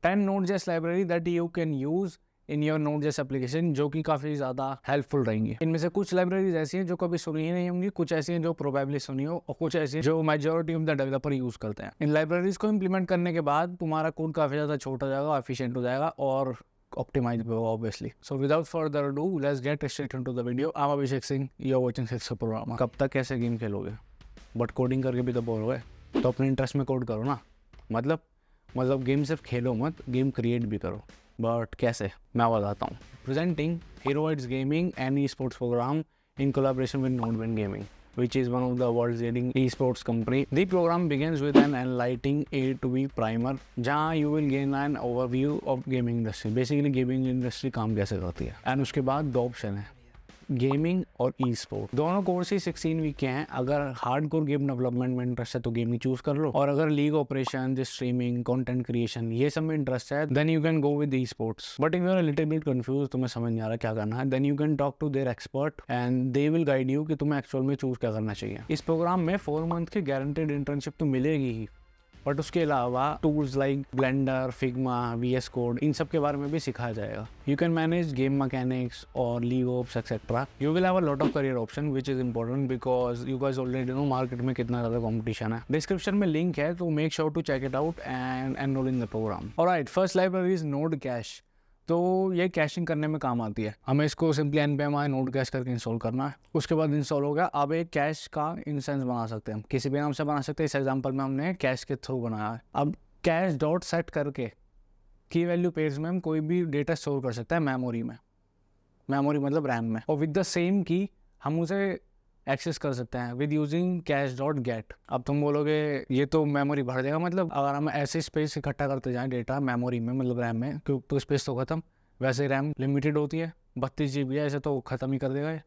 10 Node.js library that you can use in your Node.js application, जो कि काफ़ी ज़्यादा हेल्पफुल रहेंगी। इनमें से कुछ लाइब्रेरीज ऐसी हैं जो कभी सुनी ही नहीं होंगी, कुछ ऐसी हैं जो प्रोबेबली सुनी हो, और कुछ ऐसी हैं जो majority of the developer use करते हैं। इन लाइब्रेरीज को इम्प्लीमेंट करने के बाद तुम्हारा कोड काफ़ी ज़्यादा छोटा हो जाएगा, एफिशिएंट हो जाएगा और ऑप्टिमाइज भी होगा obviously. So without further do let's get straight into the video. I am Abhishek Singh, you are watching six program. कब तक कैसे गेम खेलोगे? बट कोडिंग करके भी तो बोर हो गए, तो अपने इंटरेस्ट में कोड करो ना। मतलब गेम सिर्फ खेलो मत, गेम क्रिएट भी करो। बट कैसे, मैं बताता हूँ। Presenting Heroids Gaming and esports program in collaboration with Nodewin Gaming, which is one of the world's leading esports company. The program begins with an enlightening A to B primer, जहाँ you will gain an overview of gaming industry. Basically gaming industry काम कैसे करती है, and उसके बाद 2 option है, gaming और e sport. दोनों कोर्सेज 16 वीक के हैं। अगर हार्डकोर गेम डेवलपमेंट में इंटरेस्ट है तो गेमिंग चूज कर लो, और अगर league operation, streaming, content creation ये सब में इंटरेस्ट है then you can go with e sports. But if you are a little bit confuse, तुम्हें समझ नहीं आ रहा क्या करना है, then you can talk to their expert and they will guide you कि तुम्हें एक्चुअल में चूज क्या करना चाहिए। इस प्रोग्राम में 4 मंथ की गारंटेड इंटर्नशिप तो मिलेगी ही, बट उसके अलावा tools like Blender, Figma, VS code, इन सब के बारे में भी सिखाया जाएगा। You can manage game mechanics और league ops etcetera. You will have a lot of career option which is important because you guys already know market में कितना ज़्यादा कॉम्पिटिशन है। डिस्क्रिप्शन में लिंक है, तो make sure to check it out and enroll in the program. Alright, first library is node cache. तो ये caching करने में काम आती है। हमें इसको सिंपली npm नोड कैश करके इंस्टॉल करना है। उसके बाद इंस्टॉल हो गया, अब एक कैश का इंस्टेंस बना सकते हैं हम, किसी भी नाम से बना सकते हैं। इस एग्जांपल में हमने कैश के थ्रू बनाया है। अब कैश डॉट सेट करके की वैल्यू पेज में हम कोई भी डेटा स्टोर कर सकते हैं मेमोरी में, मेमोरी मतलब रैम में, और विद द सेम की हम उसे एक्सेस कर सकते हैं with using cash dot gate. अब तुम बोलोगे ये तो मेमोरी भर देगा, मतलब अगर हम ऐसे स्पेस इकट्ठा करते जाएं डेटा मेमोरी में, मतलब रैम में, क्योंकि तो स्पेस तो खत्म, वैसे रैम लिमिटेड होती है, 32 GB है, ऐसे तो खत्म ही कर देगा ये।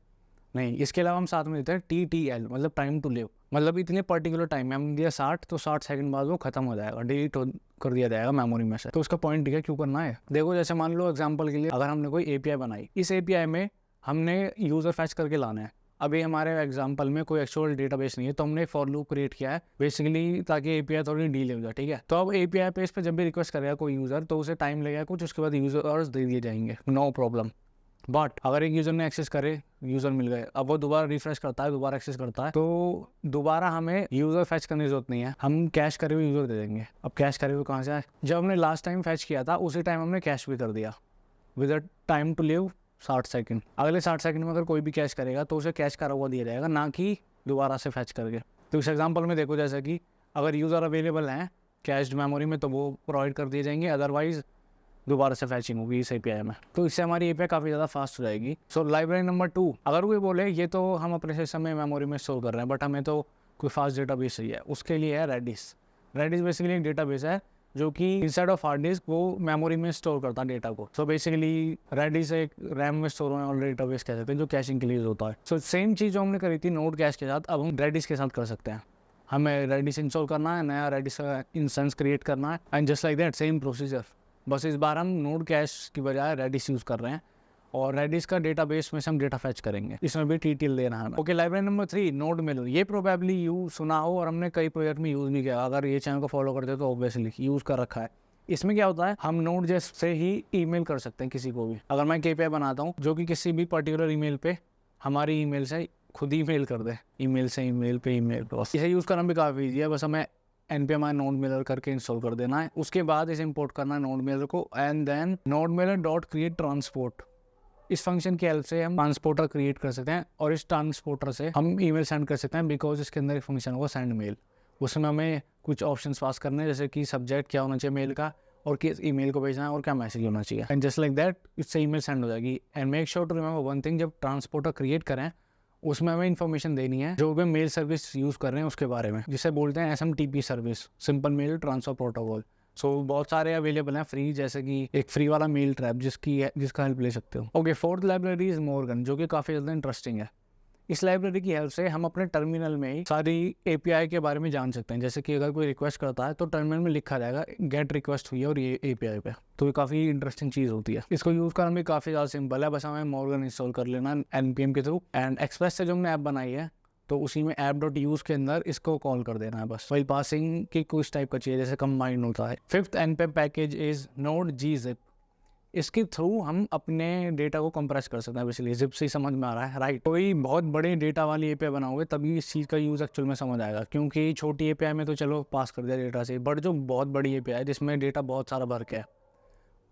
नहीं, इसके अलावा हम साथ में देते हैं TTL, मतलब टाइम टू लिव, मतलब इतने पर्टिकुलर टाइम में हम दिया 60, तो 60 सेकंड बाद वो खत्म हो जाएगा, डिलीट कर दिया जाएगा मेमोरी में से। तो उसका पॉइंट क्या क्यों करना है? देखो, जैसे मान लो एग्जाम्पल के लिए अगर हमने कोई API बनाई, इस API में हमने यूज़र फैच करके लाना है। अभी हमारे एग्जांपल में कोई एक्चुअल डेटाबेस नहीं है, तो हमने फॉर लूप क्रिएट किया है बेसिकली ताकि API थोड़ी डीले हो जाए, ठीक है। तो अब API पेज पे जब भी रिक्वेस्ट करेगा कोई यूज़र, तो उसे टाइम लगेगा कुछ, उसके बाद यूज़र्स दे दिए जाएंगे, नो प्रॉब्लम। बट अगर एक यूज़र ने एक्सेस करे, यूज़र मिल गए, अब वो दोबारा रिफ्रेश करता है, दोबारा एक्सेस करता है, तो दोबारा हमें यूज़र फैच करने की जरूरत नहीं है, हम कैश करे हुए यूज़र दे देंगे। अब कैश करे हुए कहाँ से आए? जब हमने लास्ट टाइम फैच किया था उसी टाइम हमने कैश भी कर दिया with a time to live 60 second. अगले 60 सेकंड में अगर कोई भी कैश करेगा तो उसे कैश करा हुआ दिया जाएगा, ना कि दोबारा से फैच करके। तो इस एग्जांपल में देखो, जैसा कि अगर यूज़र अवेलेबल हैं कैश्ड मेमोरी में तो वो प्रोवाइड कर दिए जाएंगे, अदरवाइज दोबारा से फैचिंग होगी इस API में। तो इससे हमारी API काफ़ी ज़्यादा फास्ट हो जाएगी। सो लाइब्रेरी नंबर 2, अगर कोई बोले ये तो हम अपने सिस्टम में मेमोरी में स्टोर कर रहे हैं बट हमें तो कोई फास्ट डेटाबेस चाहिए, उसके लिए है रेडिस। रेडिस बेसिकली एक डेटाबेस है जो कि इंस्टेड ऑफ हार्ड डिस्क वो मेमोरी में स्टोर करता है डेटा को। सो बेसिकली रेडिस एक रैम में स्टोर होने वाला डेटाबेस कह सकते हैं जो कैशिंग के लिए यूज होता है। सो सेम चीज़ जो हमने करी थी नोड कैश के साथ, अब हम रेडिस के साथ कर सकते हैं। हमें रेडिस इंस्टॉल करना है, नया रेडिस का इंस्टेंस क्रिएट करना है, and just like that same procedure, बस इस बार हम नोड कैश की बजाय रेडिस यूज़ कर रहे हैं, और रेडिस का डेटाबेस में से हम डेटा फैच करेंगे, इसमें भी TTL देना है। Okay, library number 3 node Miller. ये प्रोबेबली यू सुना हो और हमने कई प्रोजेक्ट में यूज़ भी किया, अगर ये चैनल को फॉलो करते हो तो ऑब्वियसली यूज़ कर रखा है। इसमें क्या होता है, हम Node.js से ही ईमेल कर सकते हैं किसी को भी। अगर मैं एक API बनाता हूँ जो कि किसी भी पर्टिकुलर ईमेल पे हमारी ईमेल से खुद ही ईमेल कर दे, ईमेल से ईमेल पे बस इसे यूज़ करना भी काफ़ी ईजी है। बस हमें npm नोड मिलर करके इंस्टॉल कर देना है, उसके बाद इसे इंपोर्ट करना है नोड मिलर को, and then Nodemailer dot create transport. इस फंक्शन की हेल्प से हम ट्रांसपोर्टर क्रिएट कर सकते हैं, और इस ट्रांसपोर्टर से हम ईमेल सेंड कर सकते हैं, बिकॉज इसके अंदर एक फंक्शन होगा सेंड मेल। उसमें हमें कुछ ऑप्शंस पास करने हैं, जैसे कि सब्जेक्ट क्या होना चाहिए मेल का, और किस ईमेल को भेजना है, और क्या मैसेज होना चाहिए, एंड जस्ट लाइक दैट इससे ईमेल सेंड हो जाएगी। And make sure to remember one thing, जब ट्रांसपोर्टर क्रिएट करें उसमें हमें इन्फॉर्मेशन देनी है जो भी मेल सर्विस यूज़ कर रहे हैं उसके बारे में, जिसे बोलते हैं SMTP service, simple mail transfer protocol. So बहुत सारे अवेलेबल हैं फ्री, जैसे कि एक फ्री वाला मेल ट्रैप जिसका हेल्प ले सकते हो। Okay, 4th library is Morgan, जो कि काफ़ी ज़्यादा इंटरेस्टिंग है। इस लाइब्रेरी की हेल्प से हम अपने टर्मिनल में ही सारी API के बारे में जान सकते हैं, जैसे कि अगर कोई रिक्वेस्ट करता है तो टर्मिनल में लिखा जाएगा गेट रिक्वेस्ट हुई है और ये API पे, तो ये काफ़ी इंटरेस्टिंग चीज़ होती है। इसको यूज़ करना भी काफ़ी ज़्यादा सिंपल है, बस हमें मॉर्गन इंस्टॉल कर लेना npm के थ्रू, एंड एक्सप्रेस से जो हमने ऐप बनाई है तो उसी में ऐप डॉट यूज़ के अंदर इसको कॉल कर देना है बस, फाइल पासिंग की कुछ टाइप का चाहिए जैसे कंबाइंड होता है। 5th npm package is node gzip। इसके थ्रू हम अपने डेटा को कंप्रेस कर सकते हैं, बेसिकली जिप से ही समझ में आ रहा है, राइट। कोई बहुत बड़े डेटा वाली एपीआई बनाओगे तभी इस चीज़ का यूज़ एक्चुअल में समझ आएगा, क्योंकि छोटी एपीआई में तो चलो पास कर दिया डेटा से, बट जो बहुत बड़ी एपीआई है जिसमें डेटा बहुत सारा भर के है,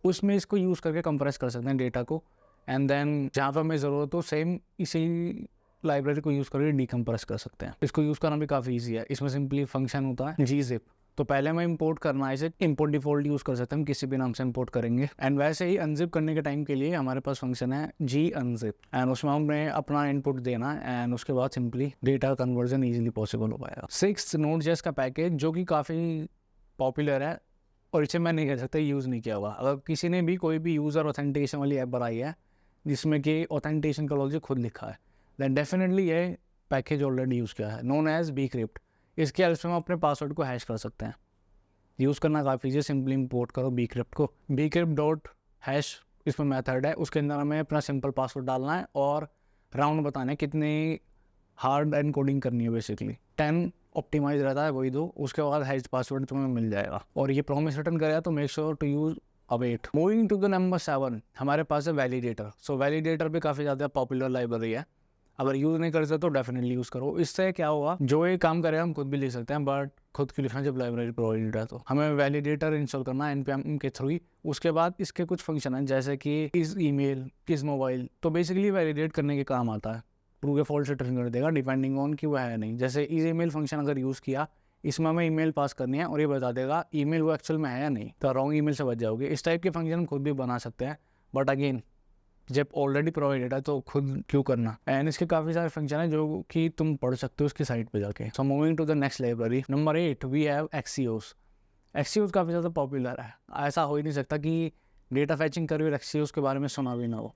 उसमें इसको यूज़ करके कंप्रेस कर सकते हैं डेटा को, एंड देन जहाँ पर हमें ज़रूरत हो सेम इसी लाइब्रेरी को यूज़ करके डीकम्प्रेस कर सकते हैं। इसको यूज़ करना भी काफ़ी ईजी है। इसमें सिंपली फंक्शन होता है gzip। तो पहले हमें इंपोर्ट करना है, इसे इंपोर्ट डिफॉल्ट यूज़ कर सकते हैं, हम किसी भी नाम से इंपोर्ट करेंगे। एंड वैसे ही अनजिप करने के टाइम के लिए हमारे पास फंक्शन है g-unzip, एंड उसमें हमें अपना इनपुट देना है, एंड उसके बाद simply data conversion easily possible हो पाएगा। 6th Node.js का पैकेज जो कि काफ़ी पॉपुलर है और इसे मैं नहीं कह सकता यूज़ नहीं किया हुआ। अगर किसी ने भी कोई भी यूज़र ऑथेंटिकेशन वाली ऐप बनाई है जिसमें कि ऑथेंटिकेशन का लॉजिक खुद लिखा है, देन डेफिनेटली ये पैकेज ऑलरेडी यूज़ किया है, नोन एज bcrypt। इसके हेल्प से हम अपने पासवर्ड को हैश कर सकते हैं। यूज़ करना काफ़ी ईजी, सिंपली इंपोर्ट करो bcrypt को, bcrypt.hash इसमें मेथड है, उसके अंदर हमें अपना सिंपल पासवर्ड डालना है और राउंड बताना है कितनी हार्ड एनकोडिंग करनी है। बेसिकली 10 ऑप्टिमाइज रहता है, वही दो, उसके बाद हैश पासवर्ड तुम्हें मिल जाएगा। और ये प्रॉमिस रिटर्न करेगा तो make sure to use await. Moving to the number 7, हमारे पास है वैलिडेटर। सो वैलिडेटर भी काफ़ी ज़्यादा पॉपुलर लाइब्रेरी है, अगर यूज़ नहीं कर सकते तो डेफिनेटली यूज़ करो। इससे क्या होगा, जो ये काम करेगा हम खुद भी लिख सकते हैं, बट खुद की लिखना जब लाइब्रेरी प्रोवाइडेड है तो हमें वैलिडेटर इंस्टॉल करना है npm के थ्रू ही। उसके बाद इसके कुछ फंक्शन हैं जैसे कि इस ईमेल, किस मोबाइल, तो बेसिकली वैलिडेट करने के काम आता है। ट्रू या फॉल्स रिटर्न कर देगा डिपेंडिंग ऑन कि वो है नहीं। जैसे इस ईमेल फंक्शन अगर यूज़ किया, इसमें हमें ईमेल पास करनी है और ये बता देगा ईमेल वो एक्चुअल में है या नहीं, तो रॉन्ग ईमेल से बच जाओगे। इस टाइप के फंक्शन हम खुद भी बना सकते हैं, बट अगेन जब ऑलरेडी प्रोवाइडेड है तो खुद क्यों करना। एंड इसके काफ़ी सारे फंक्शन है जो कि तुम पढ़ सकते हो उसकी साइट पे जाके। So moving to the next library, number 8 we have Axios। Axios काफ़ी ज़्यादा पॉपुलर है, ऐसा हो ही नहीं सकता कि डेटा फैचिंग कर रहे हो Axios के बारे में सुना भी ना हो,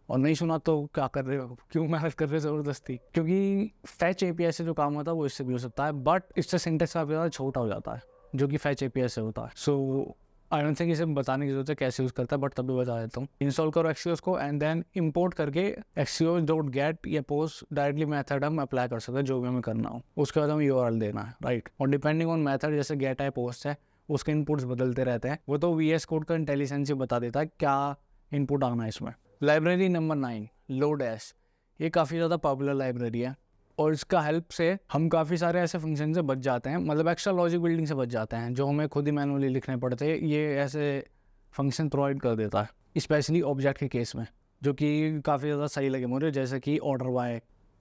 और नहीं सुना तो क्या कर रहे हो, क्यों मेहनत कर रहे हो ज़बरदस्ती। क्योंकि फैच एपीआई से जो काम होता है वो इससे भी हो सकता है, बट इससे सिंटेक्स काफ़ी ज़्यादा छोटा हो जाता है जो कि फैच एपीआई से होता है। सो आई डोंट थिंक इसे बताने की जरूरत है कैसे यूज़ करता है, बट तभी बता देता हूँ। इंस्टॉल करो Axios को एंड देन इंपोर्ट करके Axios.get या पोस्ट डायरेक्टली मेथड हम अप्लाई कर सकते हैं जो भी हमें करना हो। उसके बाद हमें URL देना है, राइट। और डिपेंडिंग ऑन मेथड जैसे गेट है, पोस्ट है, उसके इनपुट्स बदलते रहते हैं। वो तो VS कोड का इंटेलिजेंस ही बता देता है क्या इनपुट आना है इसमें। लाइब्रेरी नंबर 9 Lodash, ये काफ़ी ज़्यादा पॉपुलर लाइब्रेरी है और इसका हेल्प से हम काफ़ी सारे ऐसे फंक्शन से बच जाते हैं, मतलब एक्स्ट्रा लॉजिक बिल्डिंग से बच जाते हैं जो हमें खुद ही मैनुअली लिखने पड़ते हैं। ये ऐसे फंक्शन प्रोवाइड कर देता है स्पेशली ऑब्जेक्ट के केस में, जो कि काफ़ी ज़्यादा सही लगे मुझे, जैसे कि ऑर्डर बाय,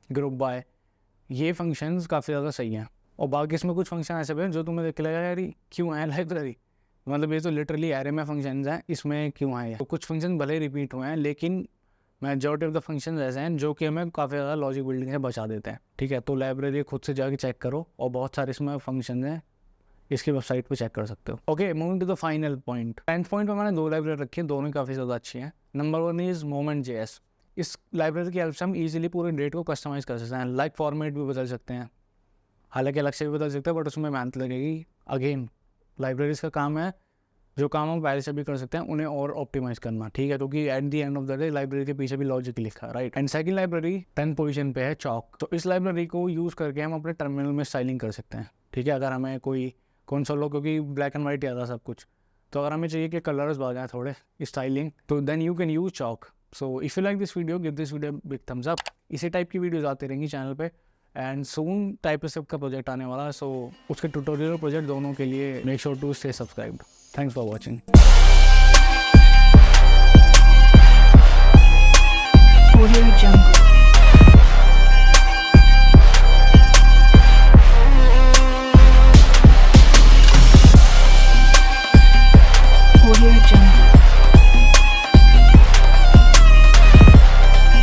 ग्रुप बाय, ये फंक्शंस काफ़ी ज़्यादा सही हैं। और बाकी इसमें कुछ फंक्शन ऐसे भी हैं जो तुम्हें देख के लगा यार क्यों है लाइब्रेरी, मतलब ये तो लिटरली एरे में फंक्शंस हैं, इसमें क्यों आए। तो कुछ फंक्शन भले रिपीट हुए हैं लेकिन मेजॉरिटी ऑफ द फंक्शन ऐसे हैं जो कि हमें काफ़ी ज़्यादा लॉजिक बिल्डिंग से बचा देते हैं, ठीक है। तो लाइब्रेरी खुद से जाके चेक करो और बहुत सारे इसमें फंक्शन हैं, इसकी वेबसाइट पे चेक कर सकते हो। Okay, moving to the final point. 10th point पर मैंने 2 लाइब्रेरी रखी है, दोनों काफ़ी ज़्यादा अच्छी हैं। Number 1 is Moment.js। इस लाइब्रेरी की हेल्प से हम ईजिली पूरे डेट को कस्टमाइज़ कर सकते हैं, लाइक फॉर्मेट भी बदल सकते हैं, हालांकि अलग से भी बदल सकते हैं बट उसमें मेहनत लगेगी। अगेन लाइब्रेरीज का काम है, जो काम हम पहले से भी कर सकते हैं उन्हें और ऑप्टिमाइज करना, ठीक है, क्योंकि at the end of the day library के पीछे भी लॉजिक लिखा है, right. And second library 10th position पे है Chalk। तो इस लाइब्रेरी को यूज़ करके हम अपने टर्मिनल में स्टाइलिंग कर सकते हैं, ठीक है। अगर हमें कोई कंसोल हो, क्योंकि ब्लैक एंड वाइट आता सब कुछ, तो अगर हमें चाहिए कि कलर्स आ जाए थोड़े स्टाइलिंग, तो then you can use Chalk। So if you like this video, give this video big thumbs up. इसी टाइप की वीडियोज़ आती रहेंगी चैनल पे, एंड सून टाइपस्क्रिप्ट का प्रोजेक्ट आने वाला है, सो उसके ट्यूटोरियल और प्रोजेक्ट दोनों के लिए make sure to stay subscribed. Thanks for watching. Audio Jungle. Audio Jungle.